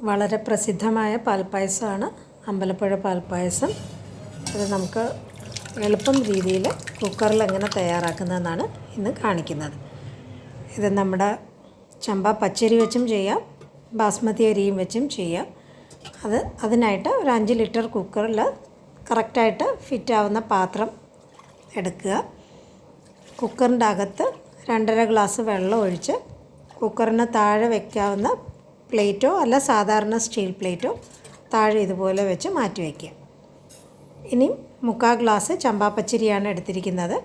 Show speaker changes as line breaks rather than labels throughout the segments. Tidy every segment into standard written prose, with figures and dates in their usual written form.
വളരെ പ്രസിദ്ധമായ പാൽപ്പായസമാണ് അമ്പലപ്പുഴ പാൽപ്പായസം. അത് നമുക്ക് എളുപ്പം രീതിയിൽ കുക്കറിൽ എങ്ങനെ തയ്യാറാക്കുന്നതെന്നാണ് ഇന്ന് കാണിക്കുന്നത്. ഇത് നമ്മുടെ ചമ്പ പച്ചരി വെച്ചും ചെയ്യാം, ബാസ്മതി അരിയും വെച്ചും ചെയ്യാം. അതിനായിട്ട് ഒരു 5 ലിറ്റർ കുക്കറിൽ കറക്റ്റായിട്ട് ഫിറ്റാവുന്ന പാത്രം എടുക്കുക. കുക്കറിൻ്റെ അകത്ത് 2.5 ഗ്ലാസ് വെള്ളം ഒഴിച്ച് കുക്കറിന് താഴെ വയ്ക്കാവുന്ന പ്ലേറ്റോ അല്ല സാധാരണ സ്റ്റീൽ പ്ലേറ്റോ താഴെ ഇതുപോലെ വെച്ച് മാറ്റി വയ്ക്കുക. ഇനി 3/4 ഗ്ലാസ് ചമ്പാപ്പച്ചരിയാണ് എടുത്തിരിക്കുന്നത്.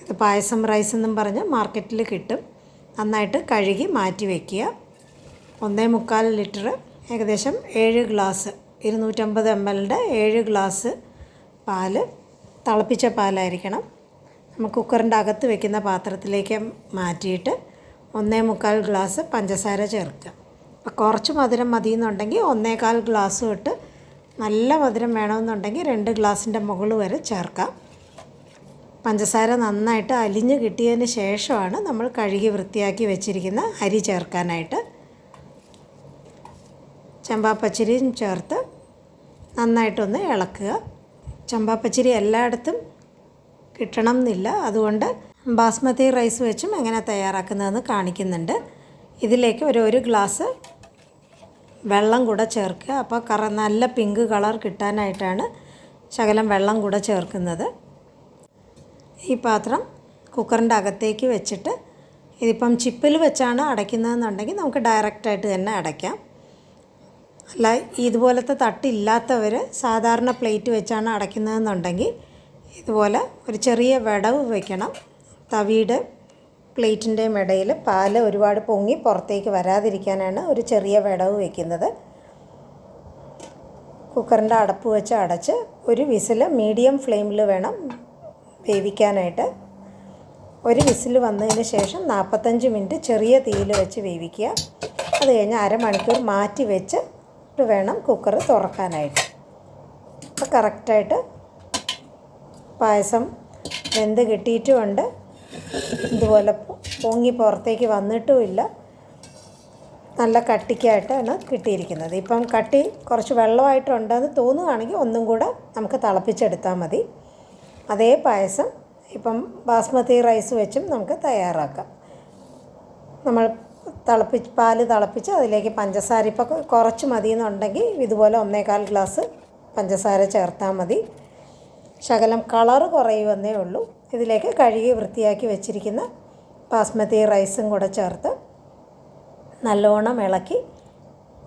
ഇത് പായസം റൈസ് എന്നും പറഞ്ഞ് മാർക്കറ്റിൽ കിട്ടും. നന്നായിട്ട് കഴുകി മാറ്റി വയ്ക്കുക. 1.25 ലിറ്റർ ഏകദേശം 7 ഗ്ലാസ് 250 ml 7 ഗ്ലാസ് പാല്, തിളപ്പിച്ച പാലായിരിക്കണം. നമ്മൾ കുക്കറിൻ്റെ അകത്ത് വെക്കുന്ന പാത്രത്തിലേക്ക് മാറ്റിയിട്ട് 1.25 ഗ്ലാസ് പഞ്ചസാര ചേർക്കുക. അപ്പോൾ കുറച്ച് മധുരം മതിയെന്നുണ്ടെങ്കിൽ 1.25 ഗ്ലാസ് തൊട്ട് നല്ല മധുരം വേണമെന്നുണ്ടെങ്കിൽ 2 ഗ്ലാസിൻ്റെ മുകളിൽ വരെ ചേർക്കാം. പഞ്ചസാര നന്നായിട്ട് അലിഞ്ഞ് കിട്ടിയതിന് ശേഷമാണ് നമ്മൾ കഴുകി വൃത്തിയാക്കി വെച്ചിരിക്കുന്ന അരി ചേർക്കാനായിട്ട്. ചമ്പാപ്പച്ചരിയും ചേർത്ത് നന്നായിട്ടൊന്ന് ഇളക്കുക. ചമ്പാപ്പച്ചരി എല്ലായിടത്തും കിട്ടണം എന്നില്ല, അതുകൊണ്ട് ബാസ്മതി റൈസ് വെച്ചും എങ്ങനെ തയ്യാറാക്കുന്നതെന്ന് കാണിക്കുന്നുണ്ട്. ഇതിലേക്ക് ഒരു ഗ്ലാസ് വെള്ളം കൂടെ ചേർക്കുക. അപ്പോൾ നല്ല പിങ്ക് കളർ കിട്ടാനായിട്ടാണ് ശകലം വെള്ളം കൂടെ ചേർക്കുന്നത്. ഈ പാത്രം കുക്കറിൻ്റെ അകത്തേക്ക് വെച്ചിട്ട് ഇതിപ്പം ചിപ്പിൽ വെച്ചാണ് അടയ്ക്കുന്നതെന്നുണ്ടെങ്കിൽ നമുക്ക് ഡയറക്റ്റായിട്ട് തന്നെ അടയ്ക്കാം. അല്ല, ഇതുപോലത്തെ തട്ടില്ലാത്തവർ സാധാരണ പ്ലേറ്റ് വെച്ചാണ് അടയ്ക്കുന്നതെന്നുണ്ടെങ്കിൽ ഇതുപോലെ ഒരു ചെറിയ വിടവ് വയ്ക്കണം. തവിയുടെ പ്ലേറ്റിൻ്റെയും ഇടയിൽ പാല് ഒരുപാട് പൊങ്ങി പുറത്തേക്ക് വരാതിരിക്കാനാണ് ഒരു ചെറിയ വിടവ് വയ്ക്കുന്നത്. കുക്കറിൻ്റെ അടപ്പ് വെച്ച് അടച്ച് ഒരു വിസിൽ മീഡിയം ഫ്ലെയിമിൽ വേണം വേവിക്കാനായിട്ട്. ഒരു വിസിൽ വന്നതിന് ശേഷം 45 മിനിറ്റ് ചെറിയ തീയിൽ വെച്ച് വേവിക്കുക. അത് കഴിഞ്ഞ് അരമണിക്കൂർ മാറ്റി വെച്ച് വേണം കുക്കർ തുറക്കാനായിട്ട്. അപ്പോൾ കറക്റ്റായിട്ട് പായസം വെന്ത് കിട്ടിയിട്ടുമുണ്ട്. ഇതുപോലെ പൊങ്ങി പുറത്തേക്ക് വന്നിട്ടുമില്ല. നല്ല കട്ടിക്കായിട്ടാണ് കിട്ടിയിരിക്കുന്നത്. ഇപ്പം കട്ടി കുറച്ച് വെള്ളമായിട്ടുണ്ടെന്ന് തോന്നുകയാണെങ്കിൽ ഒന്നും കൂടെ നമുക്ക് തിളപ്പിച്ചെടുത്താൽ മതി. അതേ പായസം ഇപ്പം ബാസ്മതി റൈസ് വെച്ചും നമുക്ക് തയ്യാറാക്കാം. നമ്മൾ പാല് തിളപ്പിച്ച് അതിലേക്ക് പഞ്ചസാര ഇപ്പോൾ കുറച്ച് മതിയെന്നുണ്ടെങ്കിൽ ഇതുപോലെ 1.25 ഗ്ലാസ് പഞ്ചസാര ചേർത്താൽ മതി. ശകലം കളറ് കുറയുമെന്നേ ഉള്ളൂ. ഇതിലേക്ക് കഴുകി വൃത്തിയാക്കി വെച്ചിരിക്കുന്ന ബാസ്മതി റൈസും കൂടെ ചേർത്ത് നല്ലോണം ഇളക്കി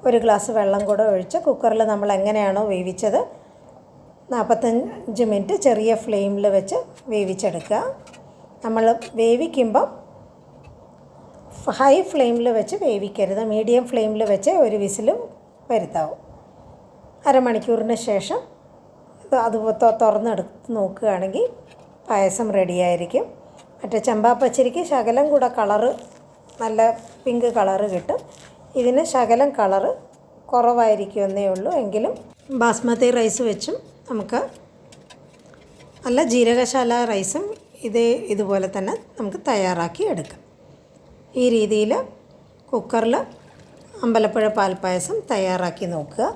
1 ഗ്ലാസ് വെള്ളം കൂടെ ഒഴിച്ച് കുക്കറിൽ നമ്മൾ എങ്ങനെയാണോ വേവിച്ചത് 45 മിനിറ്റ് ചെറിയ ഫ്ലെയിമിൽ വെച്ച് വേവിച്ചെടുക്കുക. നമ്മൾ വേവിക്കുമ്പം ഹൈ ഫ്ലെയിമിൽ വെച്ച് വേവിക്കരുത്, മീഡിയം ഫ്ലെയിമിൽ വെച്ച് ഒരു വിസിൽ വരുത്താവും. അരമണിക്കൂറിന് ശേഷം അത് തുറന്നെടുത്ത് നോക്കുകയാണെങ്കിൽ പായസം റെഡിയായിരിക്കും. മറ്റേ ചമ്പാപ്പച്ചരിക്ക് ശകലം കൂടെ കളറ് നല്ല പിങ്ക് കളറ് കിട്ടും. ഇതിന് ശകലം കളറ് കുറവായിരിക്കുമെന്നേ ഉള്ളൂ. എങ്കിലും ബാസ്മതി റൈസ് വെച്ചും നമുക്ക് നല്ല ജീരകശാല റൈസും ഇതുപോലെ തന്നെ നമുക്ക് തയ്യാറാക്കി എടുക്കാം. ഈ രീതിയിൽ കുക്കറിൽ അമ്പലപ്പുഴ പാൽപ്പായസം തയ്യാറാക്കി നോക്കുക.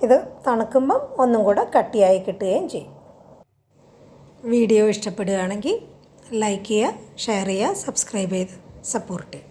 ഇത് തണുക്കുമ്പം ഒന്നും കൂടെ കട്ടിയായി കിട്ടുകയും ചെയ്യും. വീഡിയോ ഇഷ്ടപ്പെടുകയാണെങ്കിൽ ലൈക്ക് ചെയ്യുക, ഷെയർ ചെയ്യുക, സബ്സ്ക്രൈബ് ചെയ്ത് സപ്പോർട്ട് ചെയ്യുക.